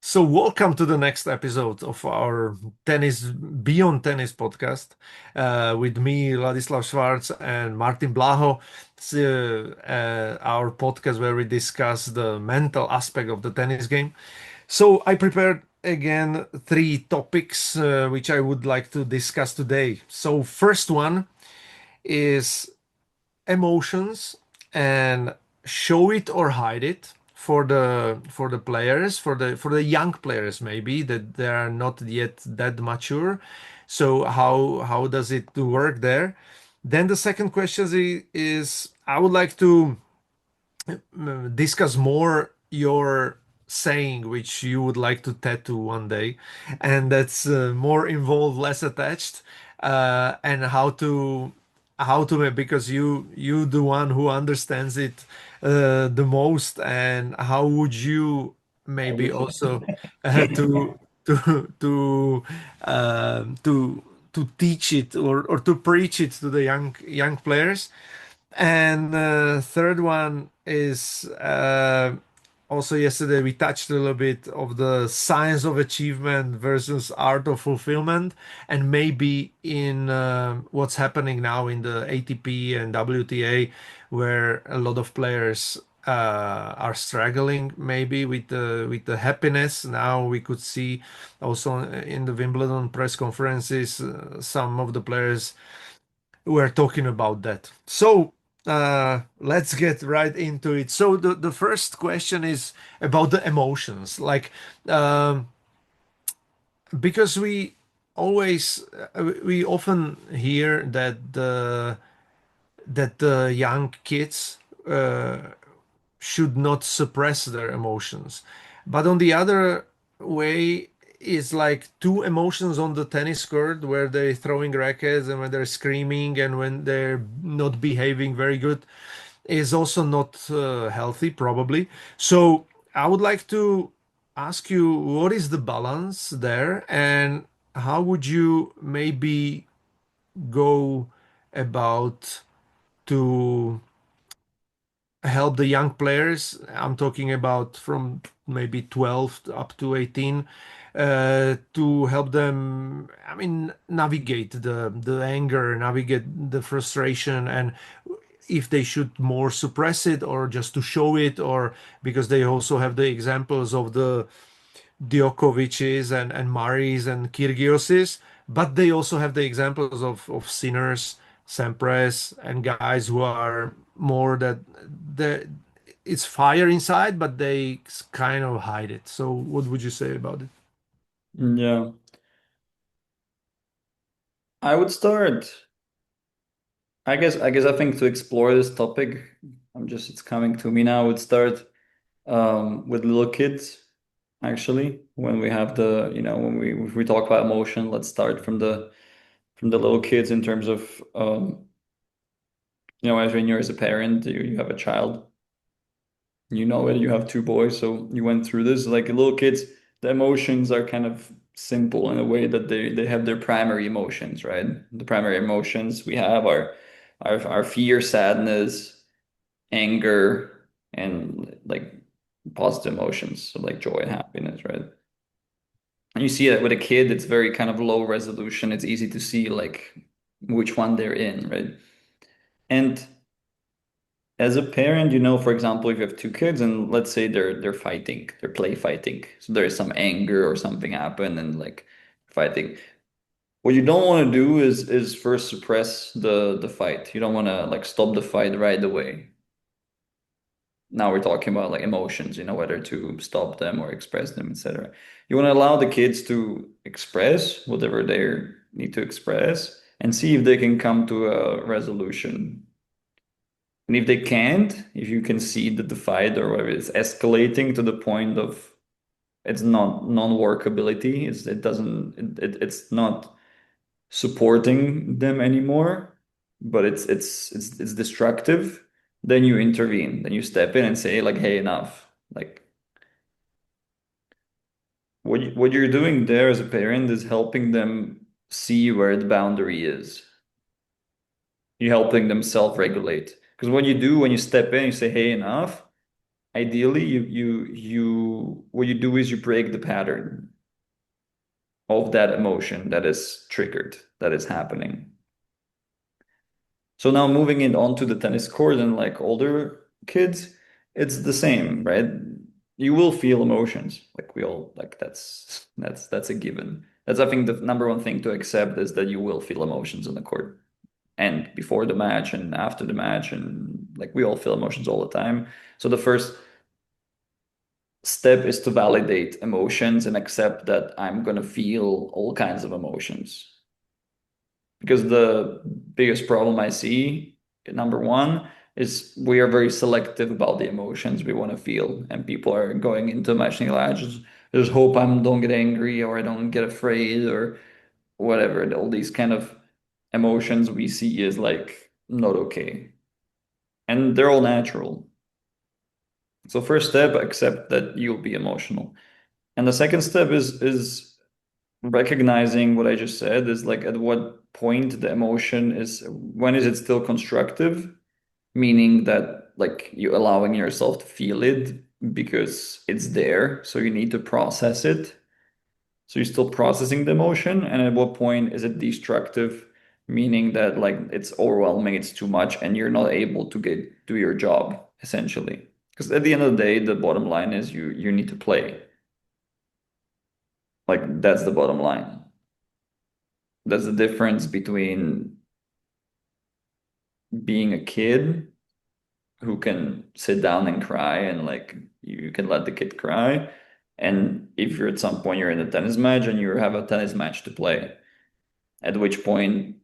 So, welcome to the next episode of our Tennis Beyond Tennis podcast with me, Ladislav Schwarz, and Martin Blaho. It's our podcast where we discuss the mental aspect of the tennis game. So, I prepared again three topics which I would like to discuss today. So, first one is emotions and show it or hide it for the players for the young players maybe that they are not yet that mature. So how does it work there? Then the second question is I would like to discuss more your saying which you would like to tattoo one day, and that's more involved, less attached, and how to because you the one who understands it the most, and how would you maybe Everything. also to to to teach it or to preach it to the young players. And third one is also yesterday we touched a little bit of the science of achievement versus art of fulfillment, and maybe in what's happening now in the ATP and WTA, where a lot of players are struggling maybe with the happiness. Now we could see also in the Wimbledon press conferences some of the players we're talking about that. So let's get right into it. So the first question is about the emotions, like um, because we often hear that the young kids uh, should not suppress their emotions. But on the other way, it's like two emotions on the tennis court where they're throwing rackets and when they're screaming and when they're not behaving very good is also not healthy, probably. So I would like to ask you, what is the balance there, and how would you maybe go about to help the young players? I'm talking about from maybe 12 up to 18, to help them, I mean, navigate the anger, navigate the frustration, and if they should more suppress it or just to show it, or because they also have the examples of the Djokovic's and Maris and Kyrgioses, but they also have the examples of Sinners, Sampras, and guys who are more that the it's fire inside, but they kind of hide it. So, what would you say about it? Yeah, I would start. I think to explore this topic, it's coming to me now. I would start with little kids, actually. When we have when if we talk about emotion, let's start from the little kids in terms of as when you're as a parent, you have a child, you know it, you have two boys, so you went through this. Like little kids, the emotions are kind of simple in a way that they have their primary emotions, right? The primary emotions we have are our fear, sadness, anger, and like positive emotions, so like joy and happiness, right? And you see that with a kid, it's very kind of low resolution. It's easy to see like which one they're in, right? And as a parent, for example, if you have two kids and let's say they're fighting, they're play fighting. So there is some anger or something happen and like fighting. What you don't want to do is first suppress the fight. You don't want to like stop the fight right away. Now we're talking about like emotions, whether to stop them or express them, etc. You want to allow the kids to express whatever they need to express and see if they can come to a resolution. And if they can't, if you can see that the fight or whatever is escalating to the point of it's not non-workability, it's not supporting them anymore, but it's destructive, then you intervene. Then you step in and say like, hey, enough. Like what you're doing there as a parent is helping them see where the boundary is. You're helping them self-regulate. Because what you do when you step in, you say, hey, enough. ideally you what you do is you break the pattern of that emotion that is triggered, that is happening. So now moving it onto the tennis court and like older kids, it's the same, right? You will feel emotions. Like we all like that's a given. That's I think the number one thing to accept is that you will feel emotions on the court. And before the match and after the match and like we all feel emotions all the time. So the first step is to validate emotions and accept that I'm gonna feel all kinds of emotions. Because the biggest problem I see, number one, is we are very selective about the emotions we want to feel, and people are going into emotional like, I just hope I don't get angry or I don't get afraid or whatever. All these kind of emotions we see is like not okay, and they're all natural. So first step, accept that you'll be emotional, and the second step is recognizing what I just said is like at what point the emotion is, when is it still constructive? Meaning that like you allowing yourself to feel it because it's there, so you need to process it. So you're still processing the emotion, and at what point is it destructive? Meaning that like it's overwhelming, it's too much, and you're not able to get do your job essentially. Because at the end of the day, the bottom line is you need to play. Like that's the bottom line. That's the difference between being a kid who can sit down and cry and like you can let the kid cry. And if you're at some point you're in a tennis match and you have a tennis match to play, at which point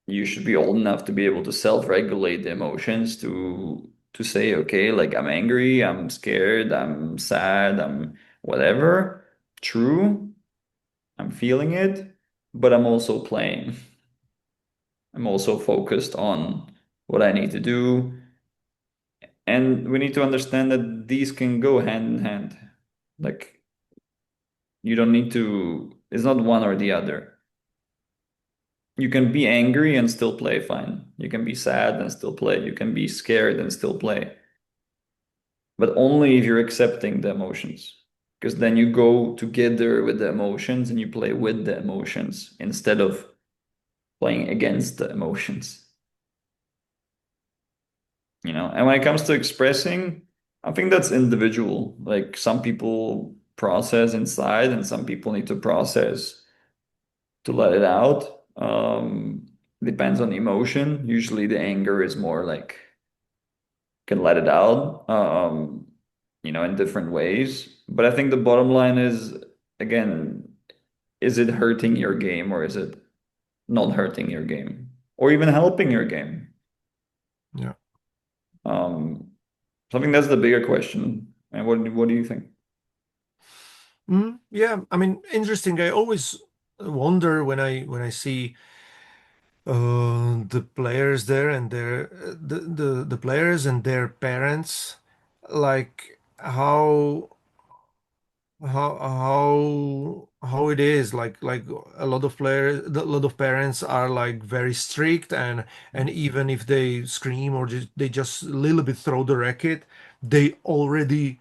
you should be old enough to be able to self-regulate the emotions to say, okay, like I'm angry, I'm scared, I'm sad, I'm whatever. True, I'm feeling it, but I'm also playing. I'm also focused on what I need to do. And we need to understand that these can go hand in hand. Like you don't need to, it's not one or the other. You can be angry and still play fine. You can be sad and still play. You can be scared and still play. But only if you're accepting the emotions. Because then you go together with the emotions and you play with the emotions instead of playing against the emotions. And when it comes to expressing, I think that's individual. Like some people process inside and some people need to process to let it out. Depends on the emotion. Usually the anger is more like can let it out in different ways. But I think the bottom line is, again, is it hurting your game or is it not hurting your game or even helping your game? Yeah. um So I think that's the bigger question. And what do you think? Yeah, I mean, interesting. I always wonder when I see the players there and the players and their parents, like how it is like a lot of a lot of parents are like very strict, and even if they scream or they just a little bit throw the racket, they already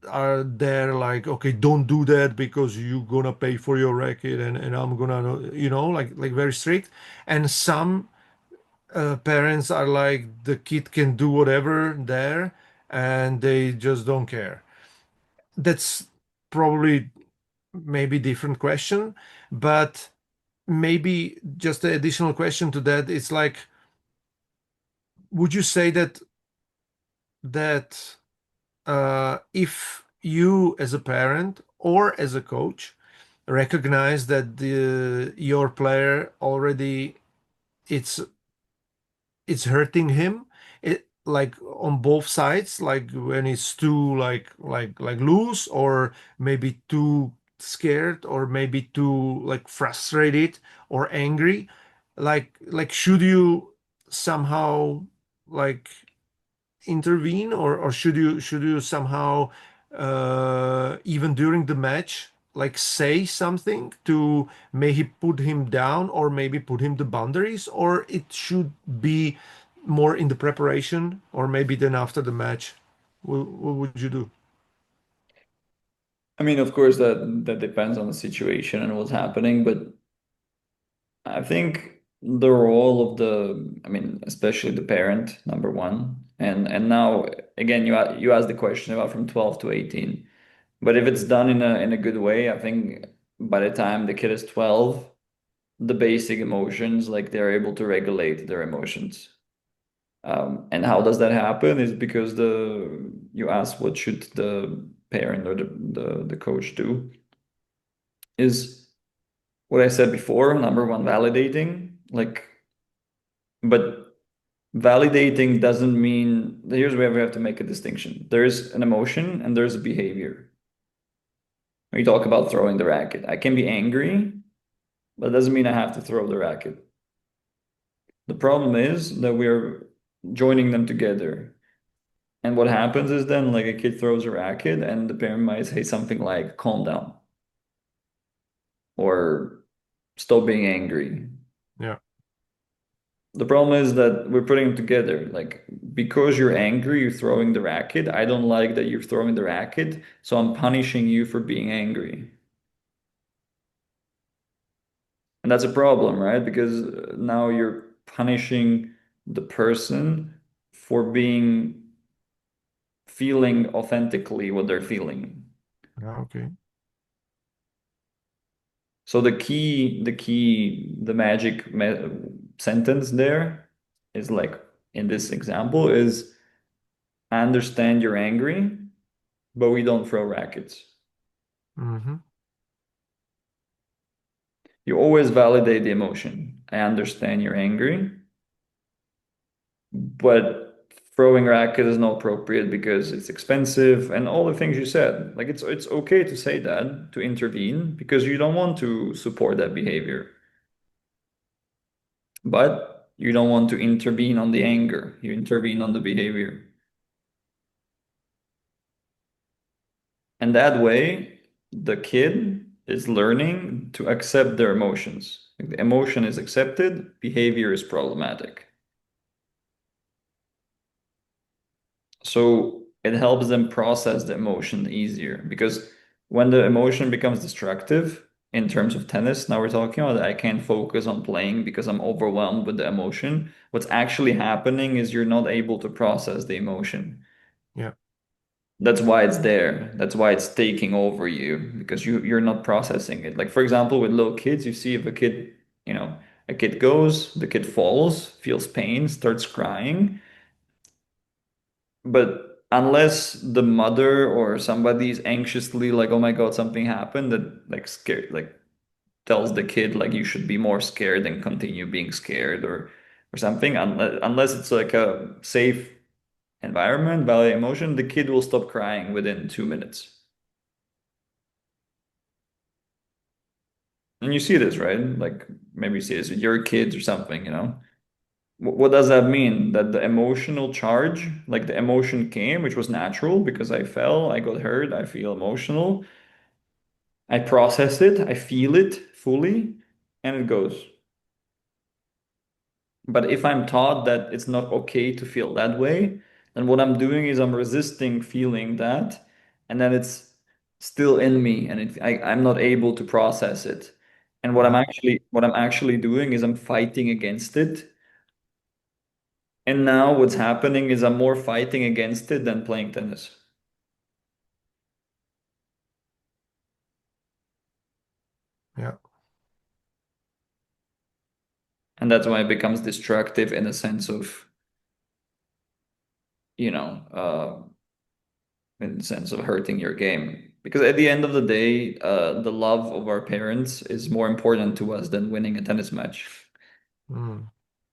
are there like, okay, don't do that because you're gonna pay for your racket, and I'm gonna, like very strict. And some parents are like, the kid can do whatever there, and they just don't care. That's probably maybe different question, but maybe just an additional question to that. It's like, would you say that if you as a parent or as a coach recognize that your player already, it's it's hurting him, it like on both sides, like when it's too like loose, or maybe too scared, or maybe too like frustrated or angry, like should you somehow like intervene, or should you somehow even during the match like say something to maybe put him down, or maybe put him the boundaries, or it should be more in the preparation, or maybe then after the match? What would you do? I mean, of course, that depends on the situation and what's happening, but I think the role of I mean, especially the parent, number one, and now again, you asked the question about from 12 to 18, but if it's done in a good way, I think by the time the kid is 12, the basic emotions, like they're able to regulate their emotions. And how does that happen is because you ask what should the parent or the coach do is what I said before, number one, validating. Like, but validating doesn't mean here's where we have to make a distinction. There's an emotion and there's a behavior. When you talk about throwing the racket, I can be angry, but it doesn't mean I have to throw the racket. The problem is that we're joining them together. And what happens is then like a kid throws a racket and the parent might say something like, calm down or stop being angry. Yeah. The problem is that we're putting them together. Like, because you're angry, you're throwing the racket. I don't like that you're throwing the racket, so I'm punishing you for being angry. And that's a problem, right? Because now you're punishing the person for feeling authentically what they're feeling. Yeah. Okay. So the magic sentence there is like in this example is I understand you're angry, but we don't throw rackets. Mm-hmm. You always validate the emotion. I understand you're angry, but throwing racket is not appropriate because it's expensive and all the things you said. Like it's okay to say that, to intervene because you don't want to support that behavior. But you don't want to intervene on the anger. You intervene on the behavior. And that way, the kid is learning to accept their emotions. If the emotion is accepted, behavior is problematic. So it helps them process the emotion easier because when the emotion becomes destructive, in terms of tennis, now we're talking about I can't focus on playing because I'm overwhelmed with the emotion. What's actually happening is you're not able to process the emotion. Yeah. That's why it's there. That's why it's taking over you because you're not processing it. Like for example, with little kids, you see if a kid, a kid goes, the kid falls, feels pain, starts crying, but unless the mother or somebody is anxiously like, "Oh my God, something happened," that like scared, like tells the kid like you should be more scared and continue being scared or something. Unless it's like a safe environment, valid emotion, the kid will stop crying within 2 minutes. And you see this, right? Like maybe you see this with your kids or something, you know? What does that mean? That the emotional charge, like the emotion came, which was natural because I fell, I got hurt, I feel emotional. I process it, I feel it fully, and it goes. But if I'm taught that it's not okay to feel that way, then what I'm doing is I'm resisting feeling that, and then it's still in me, and I'm not able to process it. And Yeah. what I'm actually doing is I'm fighting against it. And now what's happening is I'm more fighting against it than playing tennis. Yeah. And that's why it becomes destructive in a sense of, you know, in the sense of hurting your game. Because at the end of the day, the love of our parents is more important to us than winning a tennis match. Mm.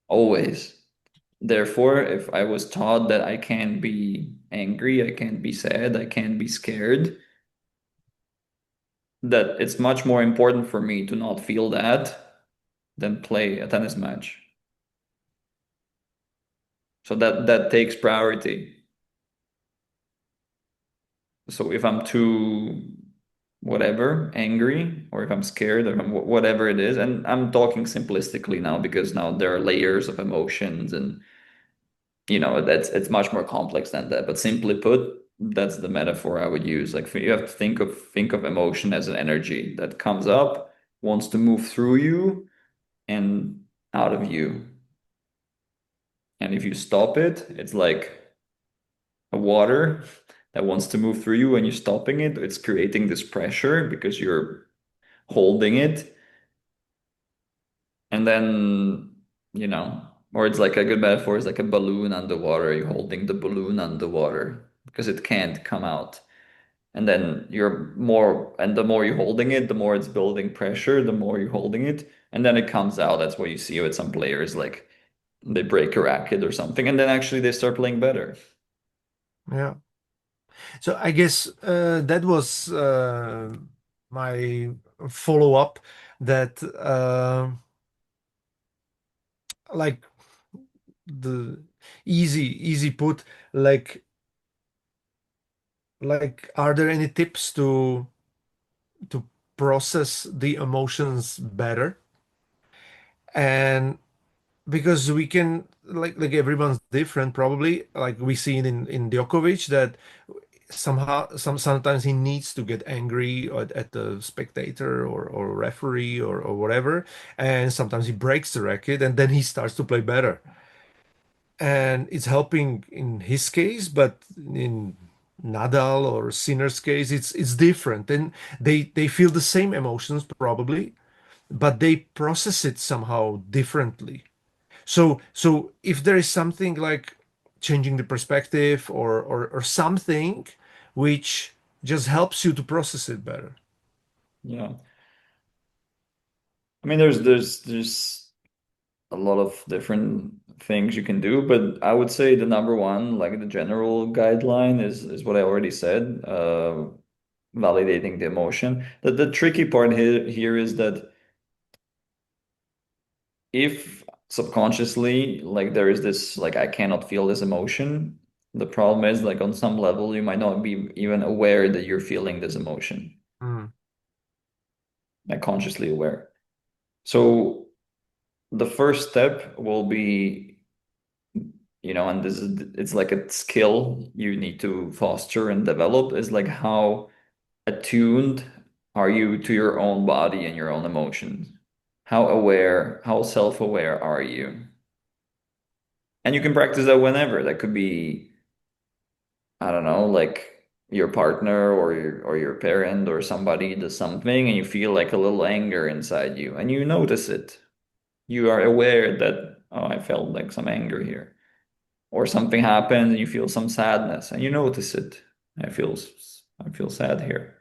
Always. Therefore, if I was taught that I can't be angry, I can't be sad, I can't be scared, that it's much more important for me to not feel that than play a tennis match. So that takes priority. So if I'm too whatever, angry, or if I'm scared, or whatever it is, and I'm talking simplistically now because now there are layers of emotions and that's it's much more complex than that. But simply put, that's the metaphor I would use. Like you have to think of emotion as an energy that comes up, wants to move through you and out of you. And if you stop it, it's like a water that wants to move through you and you're stopping it. It's creating this pressure because you're holding it. And then, or it's like a good metaphor is like a balloon underwater. You're holding the balloon underwater because it can't come out. And then and the more you're holding it, the more it's building pressure, the more you're holding it. And then it comes out. That's what you see with some players, like they break a racket or something, and then actually they start playing better. Yeah. So I guess that was my follow-up that like the easy put like are there any tips to process the emotions better? And because we can like everyone's different probably like we see it in Djokovic that sometimes he needs to get angry at the spectator or referee or whatever, and sometimes he breaks the racket and then he starts to play better, and it's helping in his case, but in Nadal or Sinner's case it's different, and they feel the same emotions probably, but they process it somehow differently. So if there is something like changing the perspective or something which just helps you to process it better. Yeah. I mean, there's a lot of different things you can do, but I would say the number one, like the general guideline is what I already said, validating the emotion. The tricky part here is that if subconsciously, like there is this, like I cannot feel this emotion, the problem is like on some level you might not be even aware that you're feeling this emotion, Mm, like consciously aware. So the first step will be, and it's like a skill you need to foster and develop, is like how attuned are you to your own body and your own emotions? How aware, how self-aware are you? And you can practice that whenever. That could be, I don't know, like your partner or your parent or somebody does something and you feel like a little anger inside you and you notice it. You are aware that, oh, I felt like some anger here. Or something happens and you feel some sadness and you notice it. I feel sad here,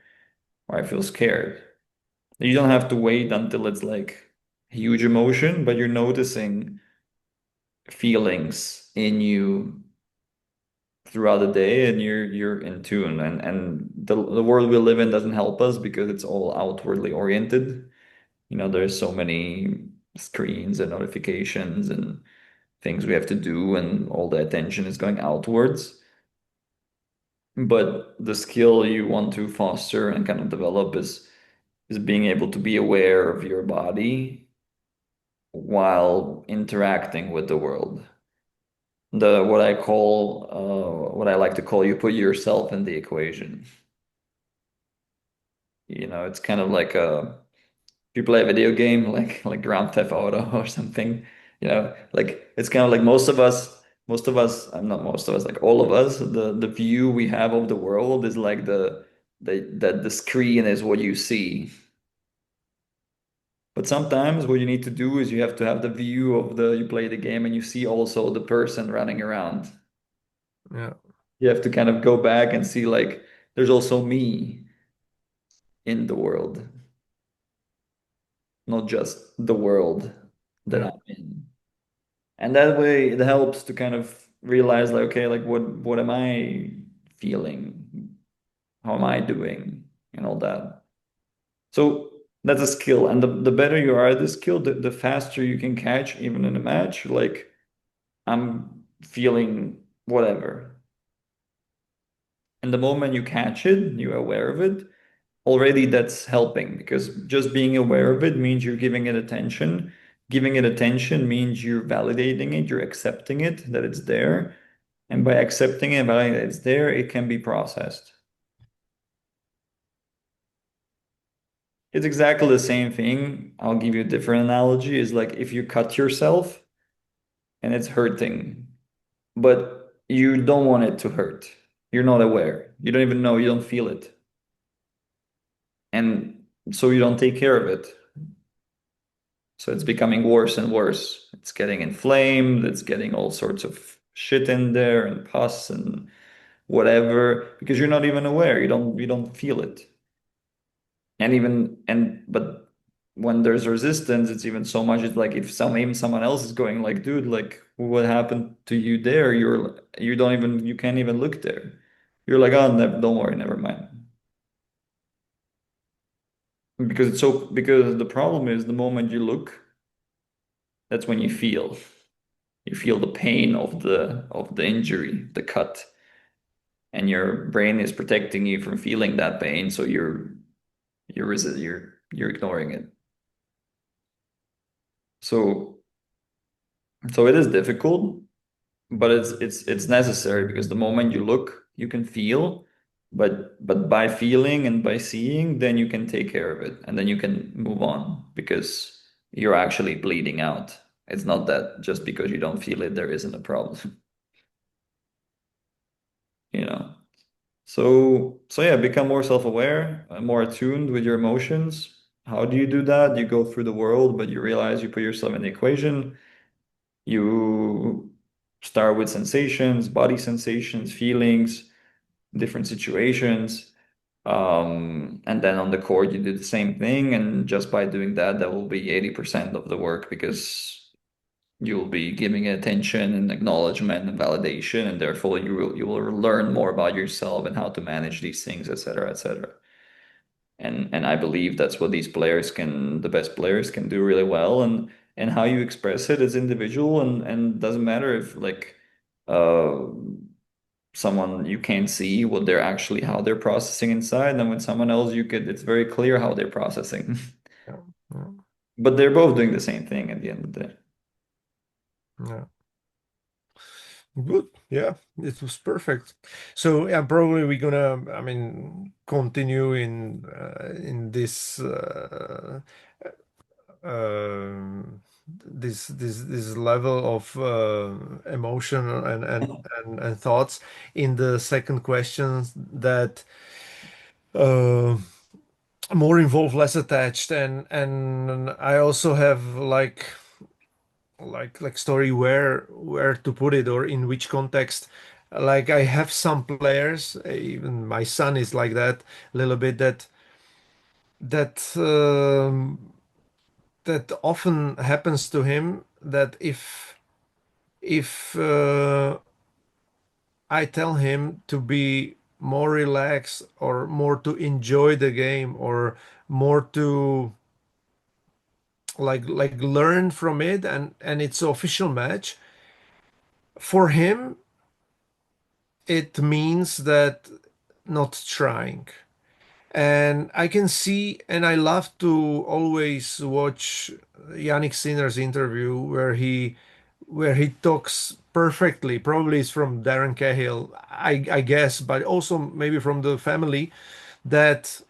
or I feel scared. You don't have to wait until it's like a huge emotion, but you're noticing feelings in you throughout the day and you're in tune. And the world we live in doesn't help us because it's all outwardly oriented. There's so many screens and notifications and things we have to do, and all the attention is going outwards. But the skill you want to foster and kind of develop is being able to be aware of your body while interacting with the world. What I like to call, you put yourself in the equation. It's kind of like if you play a video game like Grand Theft Auto or something, like it's kind of like I'm not most of us, like all of us, the view we have of the world is like the screen is what you see. But sometimes what you need to do is you have to have the view of you play the game and you see also the person running around. yeah, You have to kind of go back and see like there's also me in the world, not just the world that yeah, I'm in. And that way it helps to kind of realize like, okay, like what am I feeling? How am I doing? And all that. So that's a skill. And the better you are at the skill, the faster you can catch even in a match. Like I'm feeling whatever. And the moment you catch it, you're aware of it, already that's helping because just being aware of it means you're giving it attention. Giving it attention means you're validating it, you're accepting it, that it's there. And by accepting it, by it's there, it can be processed. It's exactly the same thing. I'll give you a different analogy. Is like if you cut yourself and it's hurting, but you don't want it to hurt. You're not aware. You don't even know, you don't feel it. And so you don't take care of it. So it's becoming worse and worse. It's getting inflamed, it's getting all sorts of shit in there and pus and whatever because you're not even aware. You don't feel it. And even and but when there's resistance, it's even so much. It's like if even someone else is going like, dude, like what happened to you there? You can't even look there. You're like, oh, don't worry, never mind. Because the problem is the moment you look, that's when you feel. You feel the pain of the injury, the cut, and your brain is protecting you from feeling that pain, so you're ignoring it. So so it is difficult, but it's necessary because the moment you look, you can feel, but by feeling and by seeing, then you can take care of it and then you can move on because you're actually bleeding out. It's not that just because you don't feel it, there isn't a problem, you know. So yeah, become more self-aware, more attuned with your emotions. How do you do that? You go through the world, but you realize you put yourself in the equation. You start with sensations, body sensations, feelings, different situations. And then on the chord, you do the same thing. And just by doing that, that will be 80% of the work because you'll be giving it attention and acknowledgement and validation. And therefore, you will learn more about yourself and how to manage these things, et cetera, et cetera. And I believe that's what the best players can do really well. And how you express it is individual and doesn't matter if like uh someone you can't see how they're processing inside, and with someone else it's very clear how they're processing. Yeah, yeah, But they're both doing the same thing at the end of the day. yeah. Good. Yeah, it was perfect. So yeah, probably we're gonna, I mean, continue in this this level of emotion and thoughts in the second questions that uh, more involved, less attached, and I also have like story where to put it or in which context. Like I have some players, even my son is like that a little bit that that often happens to him that if I tell him to be more relaxed or more to enjoy the game or more to like learn from it and it's official match for him it means that not trying. And I can see, and I love to always watch Yannick Sinner's interview where he talks perfectly. Probably it's from Darren Cahill, I guess, but also maybe from the family that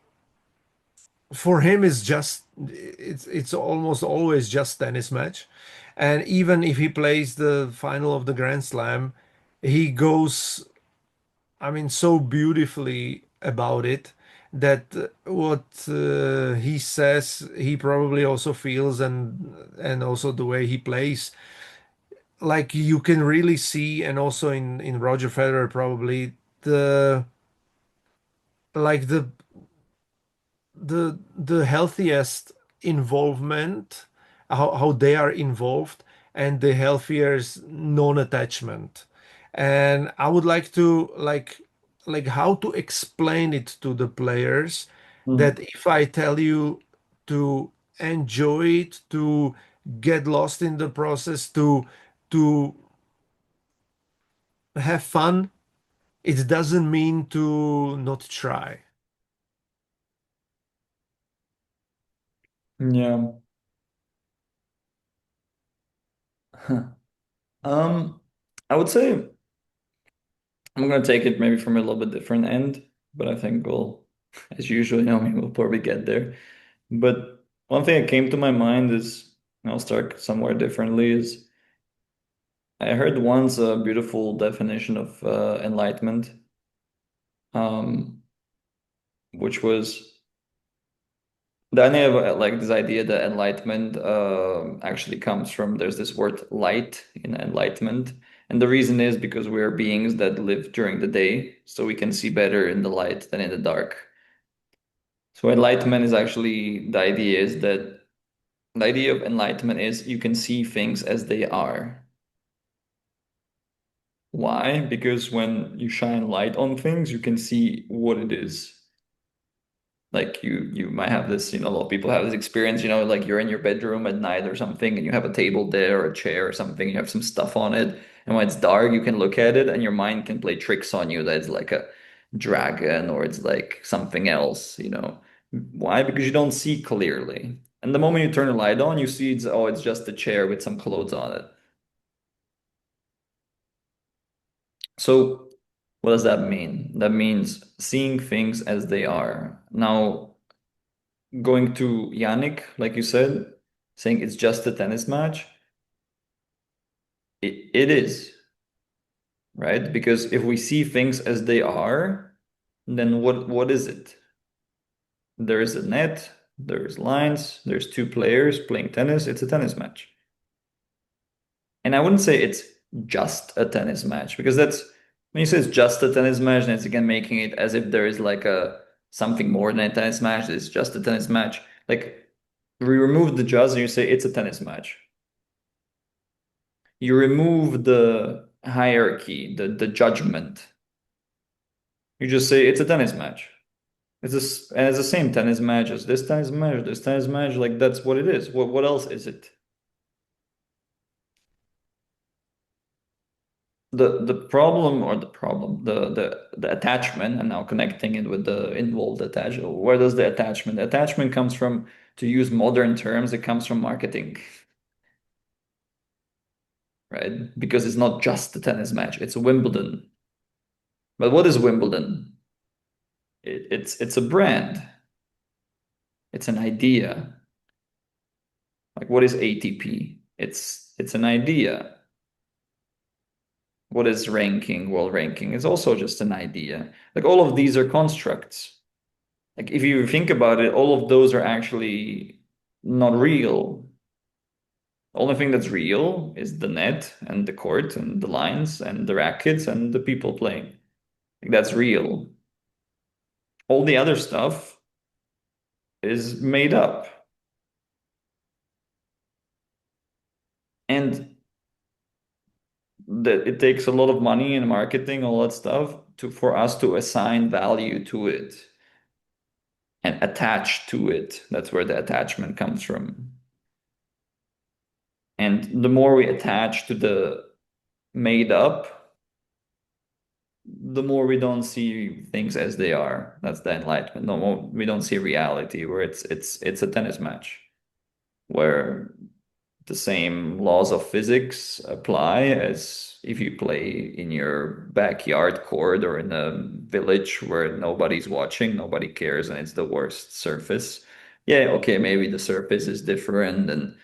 for him is just it's almost always just tennis match. And even if he plays the final of the Grand Slam, he goes I mean, so beautifully about it that what he says, he probably also feels, and also the way he plays, like you can really see, and also in Roger Federer, probably the like the healthiest involvement, how they are involved, and the healthiest non-attachment. And I would like to like how to explain it to the players Mm. that if I tell you to enjoy it, to get lost in the process, to have fun, it doesn't mean to not try. Yeah. Um, I would say I'm gonna take it maybe from a little bit different end, but I think we'll, as usual, we'll probably get there. But one thing that came to my mind is, and I'll start somewhere differently, is I heard once a beautiful definition of enlightenment, um, which was the idea of like this idea that enlightenment actually comes from there's this word light in enlightenment. And the reason is because we are beings that live during the day, so we can see better in the light than in the dark. So enlightenment is actually the idea of enlightenment is you can see things as they are. Why? Because when you shine light on things, you can see what it is. Like you might have this, a lot of people have this experience, like you're in your bedroom at night or something and you have a table there or a chair or something, you have some stuff on it, and when it's dark, you can look at it and your mind can play tricks on you that it's like a dragon or it's like something else. Why? Because you don't see clearly. And the moment you turn the light on, you see it's just a chair with some clothes on it. So what does that mean? That means seeing things as they are. Now, going to Yannick, like you said, saying it's just a tennis match, it is, right? Because if we see things as they are, then what is it? There is a net, there's lines, there's two players playing tennis, it's a tennis match. And I wouldn't say it's just a tennis match because that's when you say it's just a tennis match, then it's again making it as if there is like a something more than a tennis match. It's just a tennis match. Like we remove the just and you say it's a tennis match. You remove the hierarchy, the judgment. You just say it's a tennis match. And it's the same tennis match as this tennis match, this tennis match. Like that's what it is. What else is it? The problem or the problem the attachment, and now connecting it with the involved attachment, where does the attachment comes from? To use modern terms, it comes from marketing, right? Because it's not just the tennis match, it's Wimbledon. But what is Wimbledon? It's a brand, it's an idea. Like what is ATP? It's an idea. What is ranking, world ranking? Is also just an idea. Like all of these are constructs. Like if you think about it, all of those are actually not real. The only thing that's real is the net and the court and the lines and the rackets and the people playing. Like that's real. All the other stuff is made up. And that it takes a lot of money and marketing, all that stuff for us to assign value to it and attach to it. That's where the attachment comes from. And the more we attach to the made up, the more we don't see things as they are. That's the enlightenment. No more, we don't see reality where it's a tennis match where the same laws of physics apply as if you play in your backyard court or in a village where nobody's watching, nobody cares, and it's the worst surface. Yeah, okay, maybe the surface is different and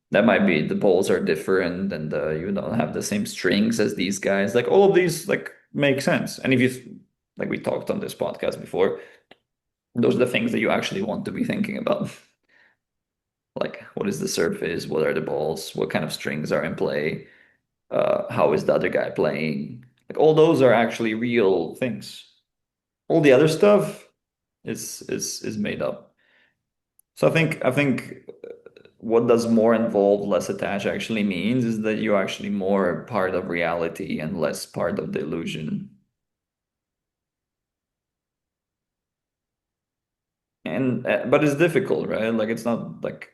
that might be the balls are different and you don't have the same strings as these guys. Like all of these like make sense. And if you like we talked on this podcast before, those are the things that you actually want to be thinking about. Like what is the surface? What are the balls? What kind of strings are in play? How is the other guy playing? Like all those are actually real things. All the other stuff is made up. So I think what does more involved, less attached actually means is that you're actually more part of reality and less part of the illusion. And but it's difficult, right? Like it's not like,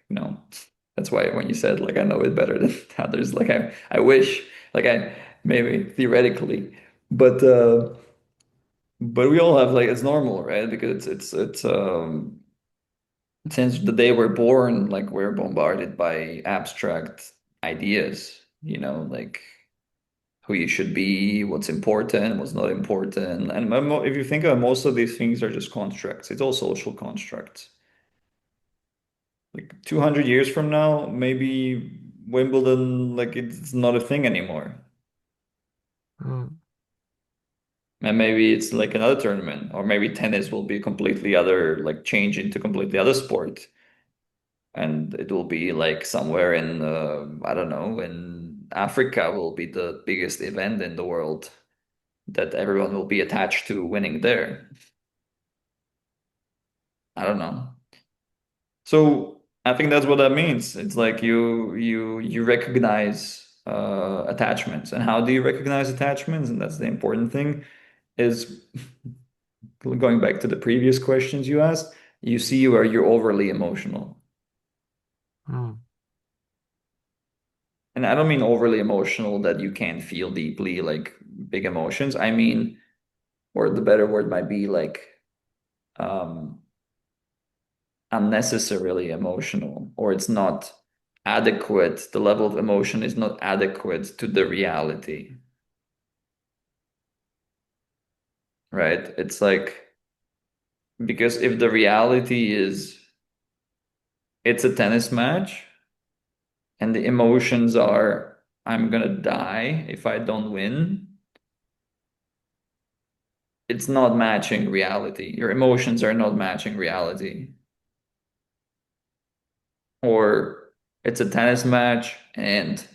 that's why when you said like I know it better than others, like I wish like I maybe theoretically, but we all have like it's normal, right? Because it's since the day we're born, like we're bombarded by abstract ideas, like who you should be, what's important, what's not important. And if you think of it, most of these things are just constructs. It's all social constructs. Like 200 years from now, maybe Wimbledon, like it's not a thing anymore. Mm, And maybe it's like another tournament, or maybe tennis will be completely other, like change into completely other sport. And it will be like somewhere in, I don't know, in Africa will be the biggest event in the world that everyone will be attached to winning there. I don't know. So I think that's what that means. It's like you recognize attachments. And how do you recognize attachments? And that's the important thing, is going back to the previous questions you asked, you see where you're overly emotional. mm, And I don't mean overly emotional that you can't feel deeply, like big emotions. I mean, or the better word might be like um unnecessarily emotional, or it's not adequate. The level of emotion is not adequate to the reality, right? It's like, because if the reality is it's a tennis match and the emotions are I'm gonna die if I don't win, it's not matching reality. Your emotions are not matching reality. Or it's a tennis match and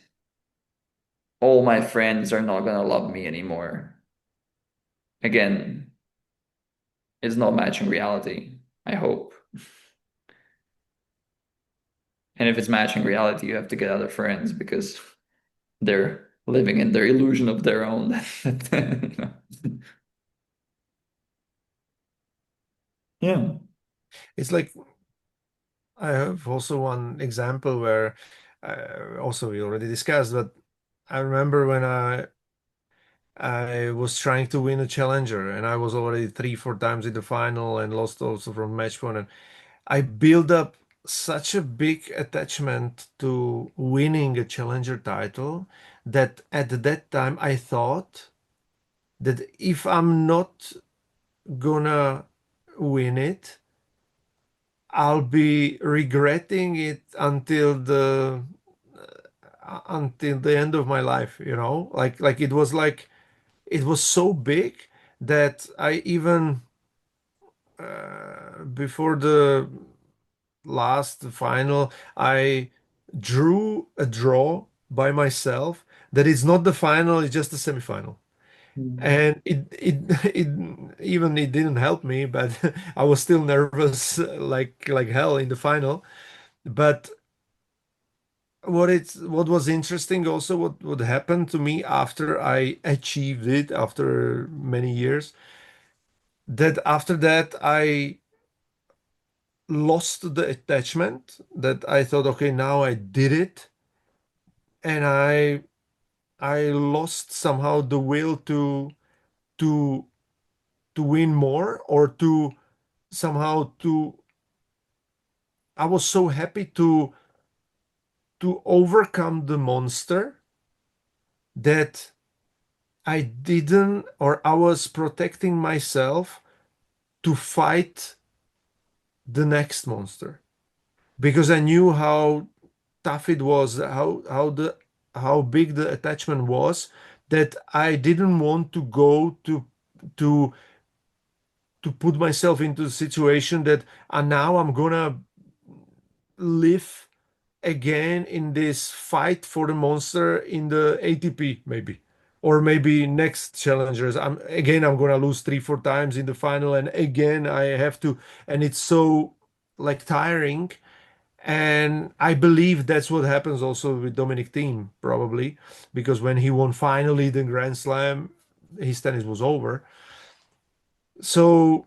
all my friends are not gonna love me anymore. Again, it's not matching reality, I hope. And if it's matching reality, you have to get other friends because they're living in their illusion of their own. Yeah. it's like I have also one example where also we already discussed, but I remember when I was trying to win a challenger and I was already three, four times in the final and lost also from match point. And I built up such a big attachment to winning a challenger title that at that time I thought that if I'm not gonna win it, I'll be regretting it until the end of my life, you know? Like it was so big that I even before the last final, I drew a draw by myself that it's not the final, it's just the semifinal. Mm. And it didn't help me, but I was still nervous like hell in the final. But what was interesting also what happened to me after I achieved it after many years, that after that I lost the attachment, that I thought, okay, now I did it, and I lost somehow the will to to win more, or to somehow to I was so happy to overcome the monster that I didn't, or I was protecting myself to fight the next monster, because I knew how tough it was, how big the attachment was, that I didn't want to go to to put myself into the situation that now I'm gonna live again in this fight for the monster in the ATP maybe, or maybe next challengers. I'm gonna lose three, four times in the final, and again I have to, and it's so like tiring. And I believe that's what happens also with Dominic Thiem, probably, because when he won finally the Grand Slam, his tennis was over. So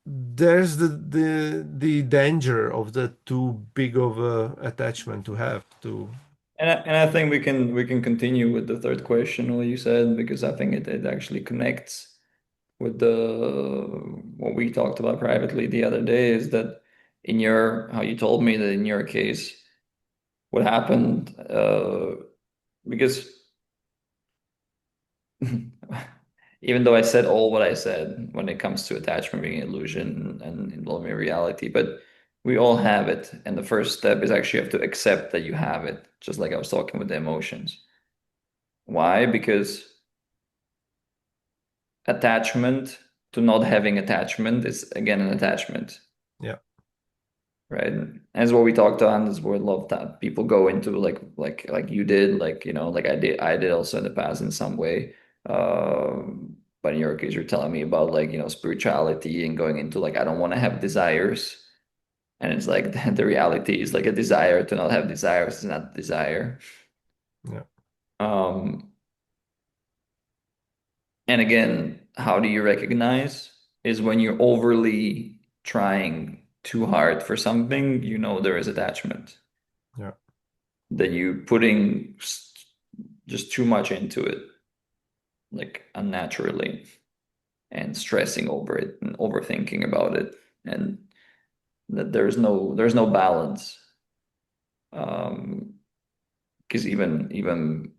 there's the danger of the too big of a attachment to have to. And I think we can continue with the third question, what you said, because I think it actually connects with the what we talked about privately the other day, is that in your how you told me that in your case, what happened, because Even though I said all what I said when it comes to attachment being an illusion and involving reality, but we all have it. And the first step is actually you have to accept that you have it, just like I was talking with the emotions. Why? Because attachment to not having attachment is again an attachment. Yeah. Right. As what we talked on this word love that people go into like you did, like like I did also in the past in some way. But in your case, you're telling me about like, spirituality and going into like I don't want to have desires. And it's like the reality is like a desire to not have desires is not desire. Yeah. Um, and again, how do you recognize is when you're overly trying too hard for something, there is attachment. Yeah. That you putting just too much into it, like unnaturally, and stressing over it and overthinking about it, and that there's no balance. Um, because even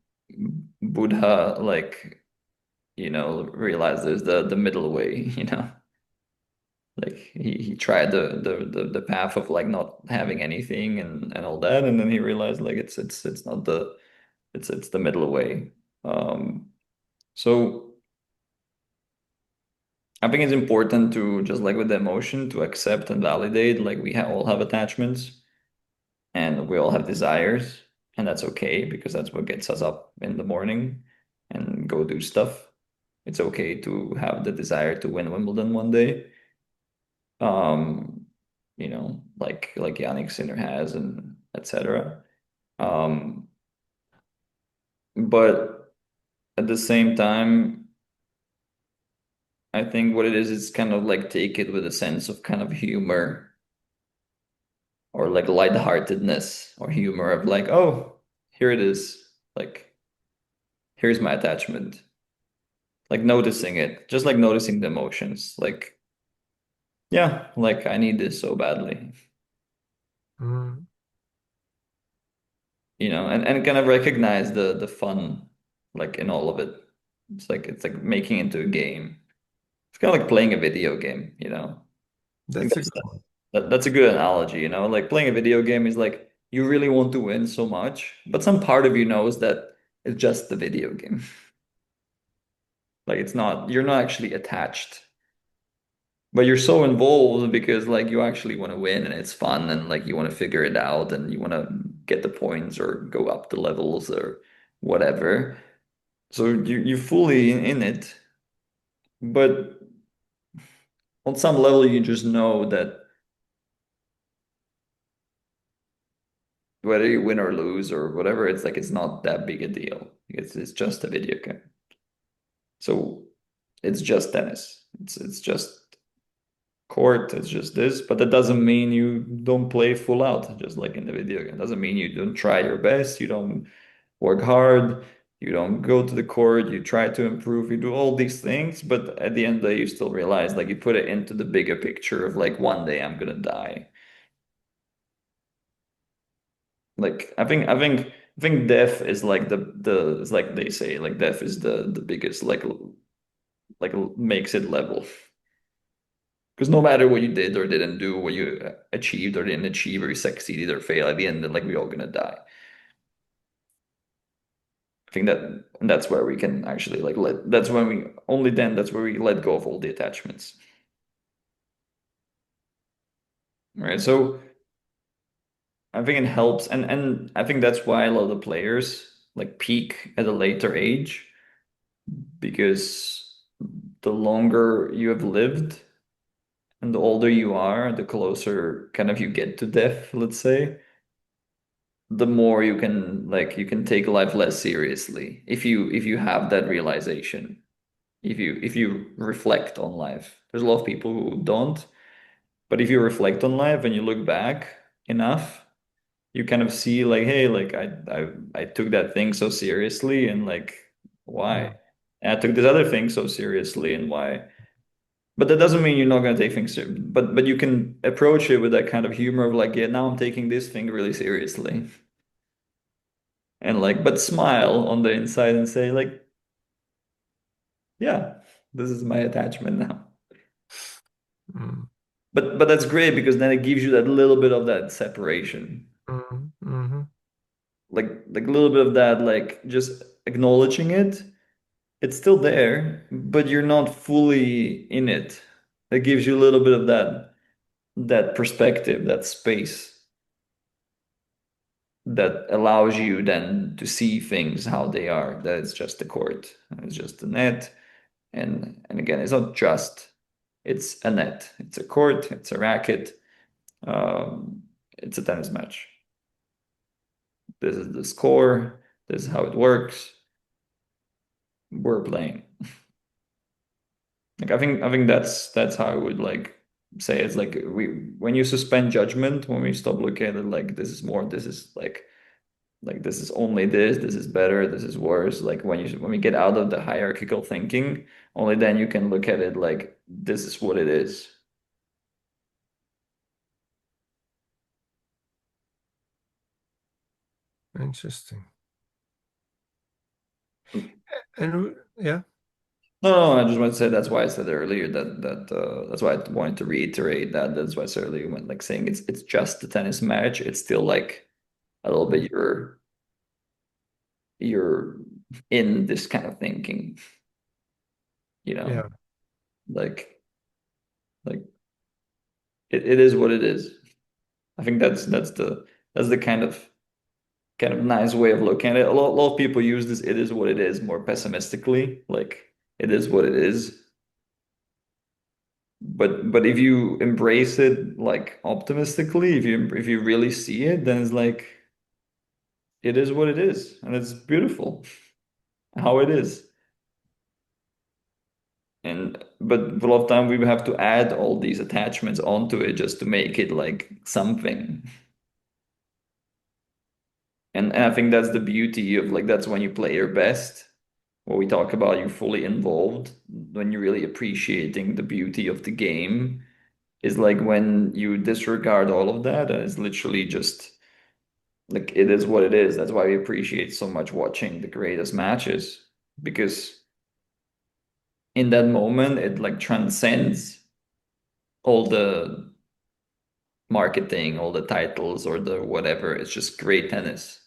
Buddha, like, realized there's the middle way, like he tried the path of like not having anything and all that, and then he realized like it's not it's the middle way. So I think it's important to just like with the emotion to accept and validate like we all have attachments and we all have desires, and that's okay because that's what gets us up in the morning and go do stuff. It's okay to have the desire to win Wimbledon one day. Um, like Yannick Sinner has and etc. Um, but at the same time, I think what it is kind of like take it with a sense of kind of humor or like lightheartedness or humor of like, oh, here it is. Like, here's my attachment. Like noticing it, just like noticing the emotions. Like, yeah, like I need this so badly, Mm. and kind of recognize the fun like in all of it. It's like making it into a game. It's kind of like playing a video game. I think That's a good one. that's a good analogy, like playing a video game is like you really want to win so much, but some part of you knows that it's just the video game. Like you're not actually attached, but you're so involved because like you actually want to win and it's fun and like you want to figure it out and you want to get the points or go up the levels or whatever. So you're fully in it, but on some level you just know that whether you win or lose or whatever, it's like it's not that big a deal. It's just a video game. So it's just tennis. It's just court. It's just this, but that doesn't mean you don't play full out, just like in the video game. It doesn't mean you don't try your best. You don't work hard. You don't go to the court. You try to improve. You do all these things, but at the end of the day, you still realize like you put it into the bigger picture of like one day I'm gonna die. Like I think death is like the it's like they say like death is the biggest like makes it level. Because no matter what you did or didn't do, what you achieved or didn't achieve, or you succeeded or failed, at the end, then like we're all gonna die. I think that's where we can actually like that's when we only then that's where we let go of all the attachments. Right. So I think it helps, and I think that's why a lot of the players like peak at a later age because the longer you have lived and the older you are, the closer kind of you get to death, let's say, the more you can take life less seriously if you have that realization. If you reflect on life. There's a lot of people who don't, but if you reflect on life and you look back enough, you kind of see like, hey, like I took that thing so seriously and like why? Mm. And I took this other thing so seriously and why? But that doesn't mean you're not going to take things ser but you can approach it with that kind of humor of like, yeah, now I'm taking this thing really seriously. And like, but smile on the inside and say like, Yeah, this is my attachment now. Mm, But that's great because then it gives you that little bit of that separation. mm, mm-hmm. Like a little bit of that, like just acknowledging it. It's still there, but you're not fully in it. It gives you a little bit of that perspective, that space that allows you then to see things how they are. That it's just a court, it's just a net, and again, it's not just. It's a net. It's a court. It's a racket. Um, it's a tennis match. This is the score. This is how it works. We're playing. Like I think that's how I would like say it's like we when you suspend judgment, when we stop looking at it like this is more, this is like this is only this is better, this is worse. Like when we get out of the hierarchical thinking, only then you can look at it like this is what it is. Interesting. And yeah, No, no, I just want to say that's why I said earlier that's why I wanted to reiterate that. That's why I said earlier when like saying it's just a tennis match, it's still like a little bit you're in this kind of thinking, you know, yeah, like like it is what it is. I think that's the kind of nice way of looking at it. A lot of people use this "it is what it is" more pessimistically, like it is what it is. But if you embrace it like optimistically, if you really see it, then it's like it is what it is, and it's beautiful how it is. And but a lot of time we have to add all these attachments onto it just to make it like something. And I think that's the beauty of like that's when you play your best. What we talk about, you're fully involved, when you're really appreciating the beauty of the game, is like when you disregard all of that and it's literally just like it is what it is. That's why we appreciate so much watching the greatest matches because in that moment it like transcends all the marketing, all the titles or the whatever. It's just great tennis.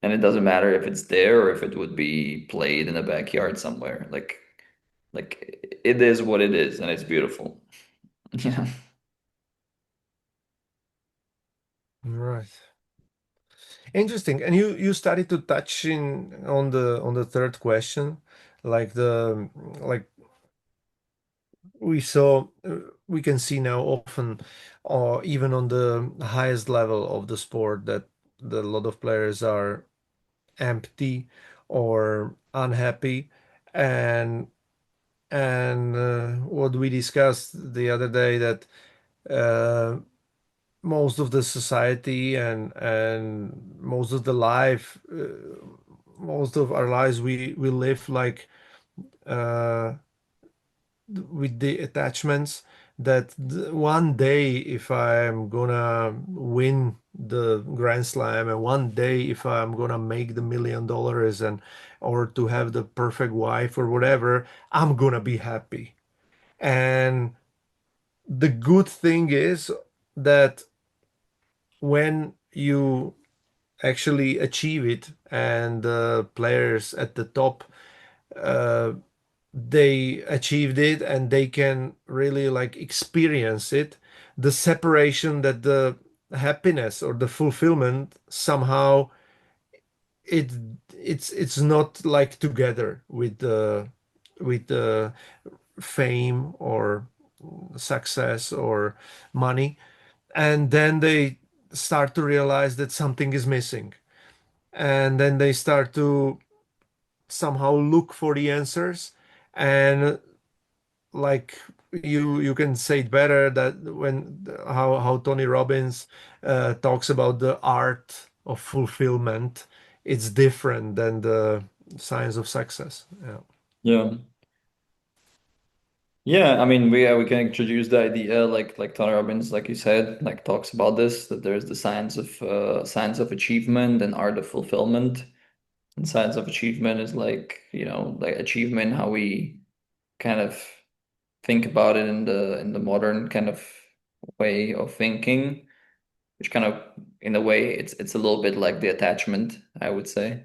And it doesn't matter if it's there or if it would be played in a backyard somewhere. Like it is what it is and it's beautiful. Yeah. right. Interesting. And you started to touch in on the third question, like the like we saw we can see now often, or even on the highest level of the sport, that a lot of players are empty or unhappy, and what we discussed the other day, that uh, most of the society and most of the life, most of our lives, we live like uh, with the attachments that one day if I'm gonna win the Grand Slam, and one day if I'm gonna make the $1 million, and or to have the perfect wife or whatever, I'm gonna be happy. And the good thing is that when you actually achieve it, and the players at the top, uh, they achieved it and they can really like experience it, the separation, that the happiness or the fulfillment somehow, it it's not like together with the fame or success or money. And then they start to realize that something is missing, and then they start to somehow look for the answers. And like you can say it better, that when how Tony Robbins talks about the art of fulfillment, it's different than the science of success. Yeah. Yeah. Yeah, I mean, we can introduce the idea like Tony Robbins, like you said, like talks about this that there's the science of achievement and art of fulfillment. And science of achievement is like, like achievement, how we kind of think about it in the modern kind of way of thinking, which kind of in a way it's a little bit like the attachment, I would say.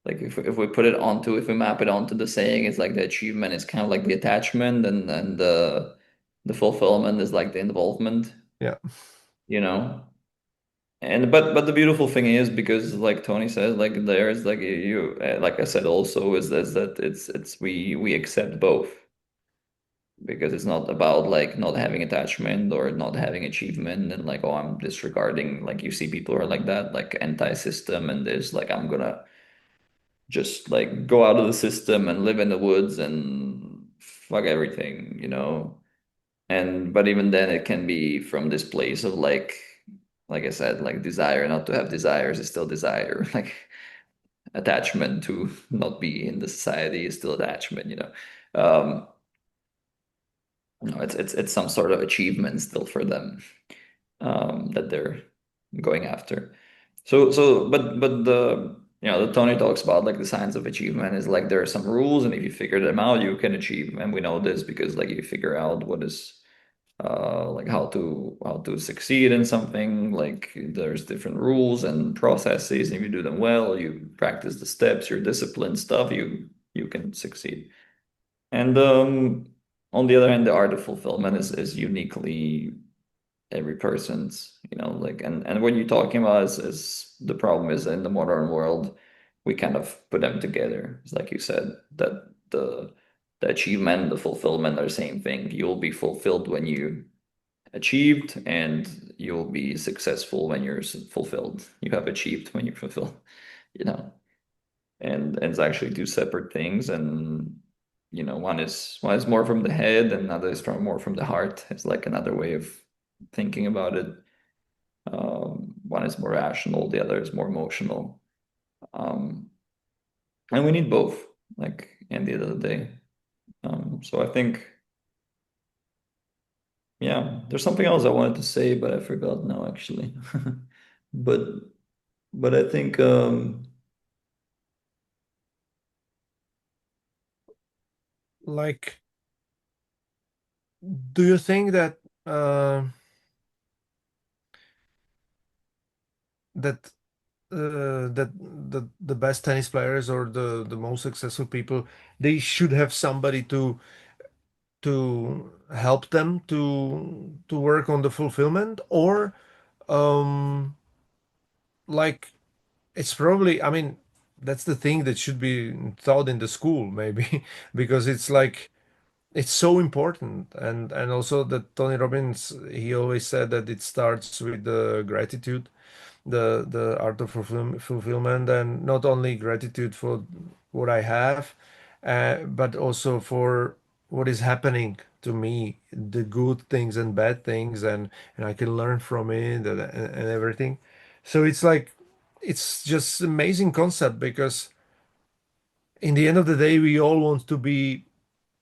Like if we put it onto if we map it onto the saying, it's like the achievement is kind of like the attachment and the fulfillment is like the involvement, Yeah. you know? And but the beautiful thing is because like Tony says, like there's like you like I said also is that it's we accept both because it's not about like not having attachment or not having achievement and like, oh, I'm disregarding, like you see people who are like that, like anti-system, and there's like I'm gonna just like go out of the system and live in the woods and fuck everything, And but even then it can be from this place of like I said, like desire not to have desires is still desire. Like attachment to not be in the society is still attachment. It's some sort of achievement still for them, that they're going after. But the Tony talks about like the science of achievement is like there are some rules, and if you figure them out, you can achieve. And we know this because like you figure out what is like how to succeed in something. Like there's different rules and processes, and if you do them well, you practice the steps, your discipline stuff, you can succeed. And on the other hand, the art of fulfillment is uniquely every person's, like and when you're talking about is the problem is in the modern world, we kind of put them together. It's like you said, that the achievement, the fulfillment are the same thing. You'll be fulfilled when you achieved, and you'll be successful when you're fulfilled. You have achieved when you're fulfilled, you know. And it's actually two separate things, and one is more from the head, and another is more from the heart. It's like another way of thinking about it. One is more rational, the other is more emotional. Um, and we need both, like in the end of the day. So I think, yeah, there's something else I wanted to say, but I forgot now actually. But but I think Like, do you think that uh, that that the best tennis players or the most successful people, they should have somebody to help them to work on the fulfillment, or um like it's probably, I mean, that's the thing that should be taught in the school maybe because it's like it's so important. And also that Tony Robbins, he always said that it starts with the gratitude, the art of fulfillment, and not only gratitude for what I have, but also for what is happening to me, the good things and bad things, and I can learn from it, and everything. So it's like it's just amazing concept because in the end of the day, we all want to be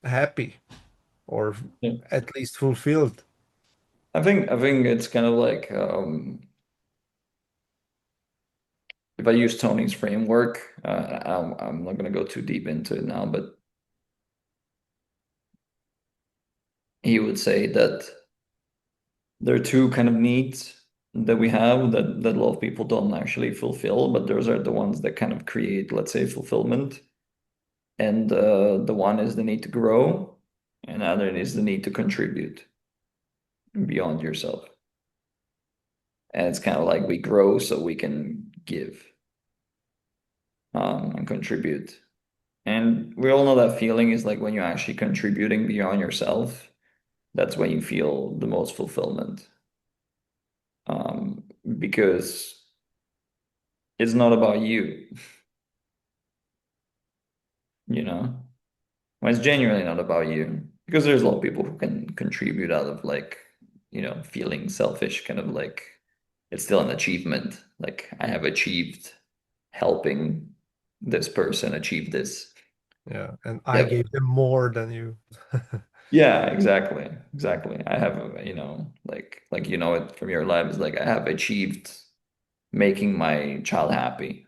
happy or yeah. at least fulfilled. I think it's kind of like if I use Tony's framework, I'm not going to go too deep into it now, but he would say that there are two kind of needs that we have that a lot of people don't actually fulfill, but those are the ones that kind of create, let's say, fulfillment. And the one is the need to grow, and the other is the need to contribute beyond yourself. And it's kind of like we grow so we can give, and contribute. And we all know that feeling is like when you're actually contributing beyond yourself, that's when you feel the most fulfillment. Because it's not about you, you know? When it's genuinely not about you. Because there's a lot of people who can contribute out of like, feeling selfish, kind of like it's still an achievement. Like I have achieved helping this person achieve this. Yeah, and I Yep. gave them more than you. Yeah, exactly. Exactly. I have, like it from your life is like I have achieved making my child happy.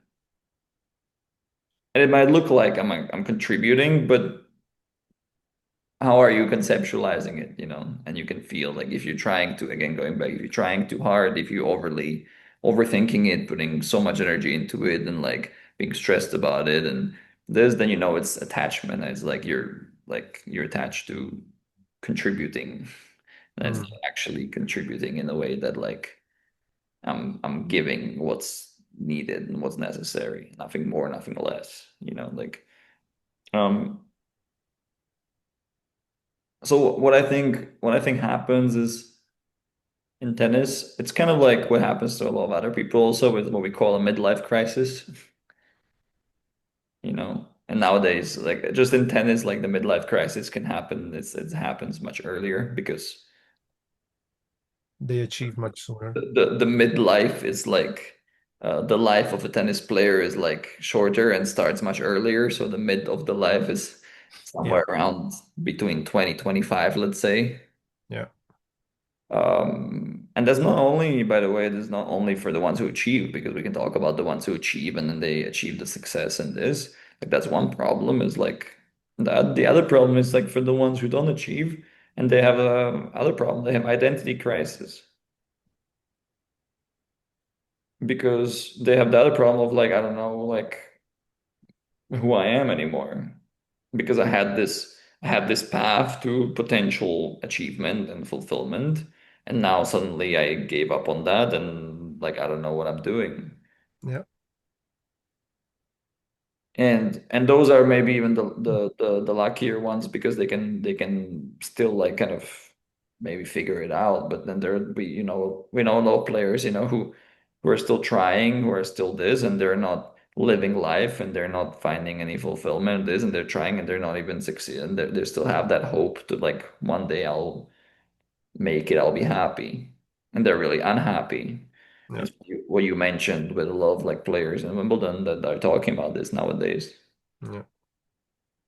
And it might look like I'm contributing, but how are you conceptualizing it, you know? And you can feel like if you're trying to, again, going back, if you're trying too hard, if you're overly overthinking it, putting so much energy into it and like being stressed about it and this, then you know it's attachment. It's like you're attached to contributing. And it's not Mm. actually contributing in a way that like I'm giving what's needed and what's necessary, nothing more, nothing less, you know, like um so what I think happens is in tennis, it's kind of like what happens to a lot of other people also with what we call a midlife crisis, you know. And nowadays, like just in tennis, like the midlife crisis can happen. It happens much earlier because They achieve much sooner. the midlife is like the life of a tennis player is like shorter and starts much earlier. So the mid of the life is Yeah, somewhere around between 20 25, let's say. yeah, And that's not only, by the way, that's not only for the ones who achieve, because we can talk about the ones who achieve and then they achieve the success in this. Like that's one problem is like that. The other problem is like for the ones who don't achieve and they have a other problem. They have identity crisis because they have the other problem of like, I don't know, like who I am anymore. Because I had this path to potential achievement and fulfillment, and now suddenly I gave up on that and like I don't know what I'm doing. yeah. And those are maybe even the luckier ones because they can still like kind of maybe figure it out. But then we know a lot of players, who are still trying, who are still this, and they're not living life and they're not finding any fulfillment in this, and they're trying and they're not even succeeding. They still have that hope to like one day I'll make it, I'll be happy. And they're really unhappy. Yeah, It's what you mentioned with a lot of like players in Wimbledon that are talking about this nowadays. yeah,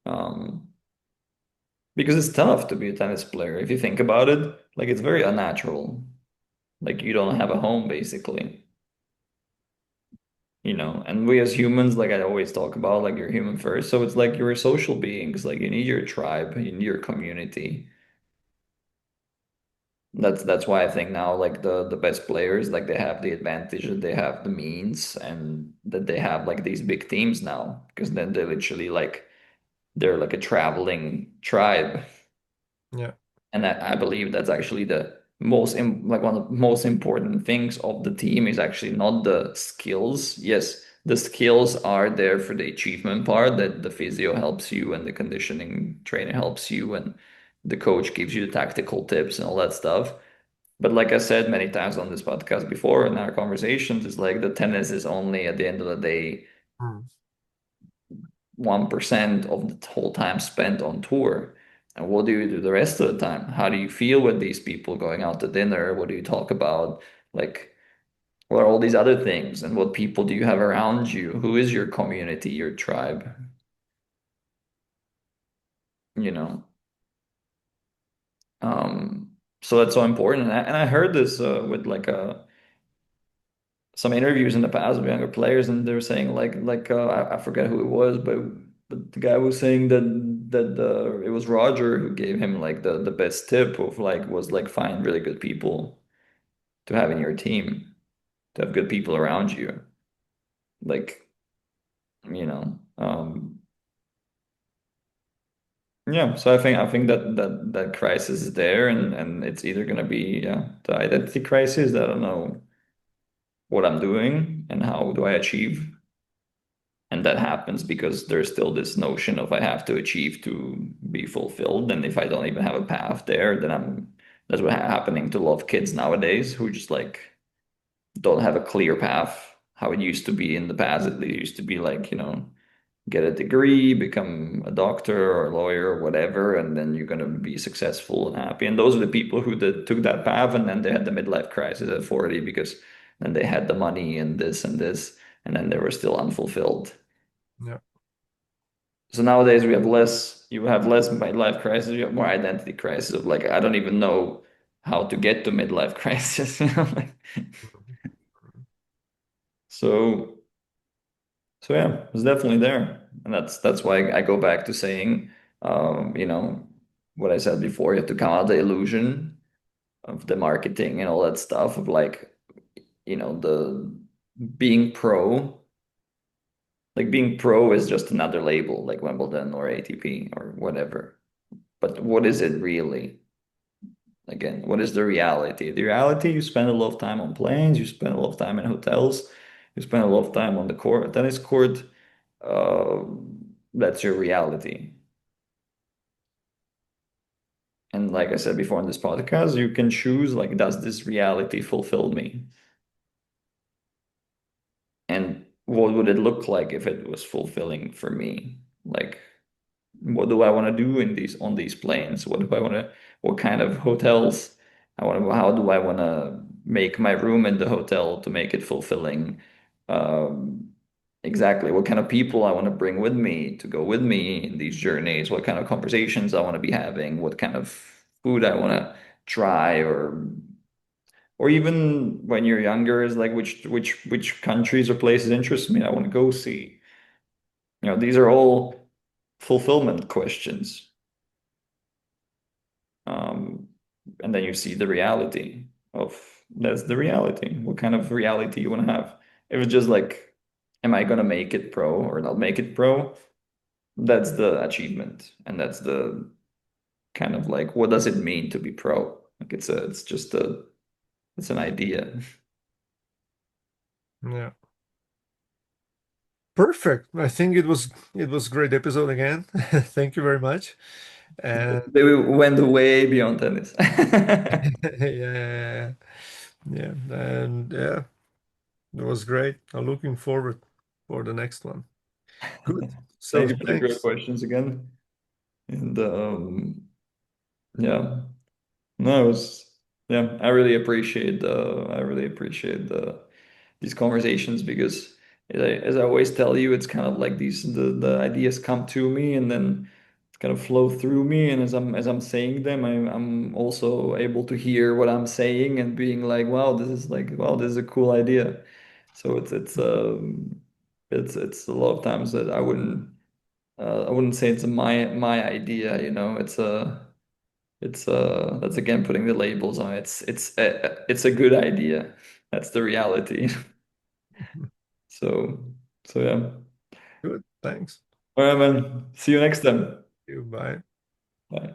Um, because it's tough to be a tennis player. If you think about it, like it's very unnatural. Like you don't have a home basically, and we as humans, like I always talk about, like you're human first. So it's like you're social beings. Like you need your tribe, you need your community. That's why I think now like the best players, like they have the advantage that they have the means and that they have like these big teams now because then they're literally like they're like a traveling tribe. yeah, And I believe that's actually the like one of the most important things of the team is actually not the skills. Yes, the skills are there for the achievement part that the physio helps you and the conditioning trainer helps you and the coach gives you the tactical tips and all that stuff. But like I said many times on this podcast before in our conversations, it's like the tennis is only at the end of the day mm, 1% of the whole time spent on tour. And what do you do the rest of the time? How do you feel with these people going out to dinner? What do you talk about? Like, what are all these other things? And what people do you have around you? Who is your community, your tribe? You know? So that's so important. And I heard this with like some interviews in the past with younger players, and they were saying I forget who it was, but the guy was saying that it was Roger who gave him like the best tip of like was like find really good people to have in your team, to have good people around you, like yeah. So I think that crisis is there, and it's either gonna be the identity crisis that I don't know what I'm doing and how do I achieve. And that happens because there's still this notion of I have to achieve to be fulfilled. And if I don't even have a path there, then that's what's happening to a lot of kids nowadays who just like don't have a clear path. How it used to be in the past, it used to be like, get a degree, become a doctor or a lawyer or whatever, and then you're going to be successful and happy. And those are the people who took that path and then they had the midlife crisis at 40 because then they had the money and this, and then they were still unfulfilled. yeah. So nowadays you have less midlife crisis, you have more identity crisis of like I don't even know how to get to midlife crisis. Like, Mhm. so So yeah, it's definitely there, and that's why I go back to saying, you know, what I said before. You have to come out the illusion of the marketing and all that stuff of like, the being pro. Like being pro is just another label, like Wimbledon or ATP or whatever. But what is it really? Again, what is the reality? The reality, you spend a lot of time on planes, you spend a lot of time in hotels, you spend a lot of time on the court, tennis court. Uh, that's your reality. And like I said before in this podcast, you can choose like, does this reality fulfill me? And what would it look like if it was fulfilling for me? Like, what do I want to do in these on these planes? What do I want to, what kind of hotels I want to, how do I want to make my room in the hotel to make it fulfilling? Um, exactly. What kind of people I want to bring with me to go with me in these journeys? What kind of conversations I want to be having? What kind of food I want to try, or even when you're younger, is like which countries or places interest me. I want to go see. These are all fulfillment questions. Um, and then you see the reality of that's the reality. What kind of reality you want to have? If it's just like, am I gonna make it pro or not make it pro? That's the achievement, and that's the kind of like, what does it mean to be pro? Like it's an idea. Yeah. Perfect. I think it was great episode again. Thank you very much. And They went way beyond tennis. yeah, yeah, and yeah, it was great. I'm looking forward for the next one. Good. Thank So you for the great thanks. questions again. And yeah, no, it was yeah, I really appreciate these conversations because as I always tell you, it's kind of like the ideas come to me and then kind of flow through me, and as I'm saying them, I'm also able to hear what I'm saying and being like, wow, this is a cool idea. So it's a lot of times that I wouldn't say it's my idea, it's that's again putting the labels on it. It's a good idea. That's the reality. So so yeah. Good. Thanks. All right, man. See you next time. You. Bye. Bye.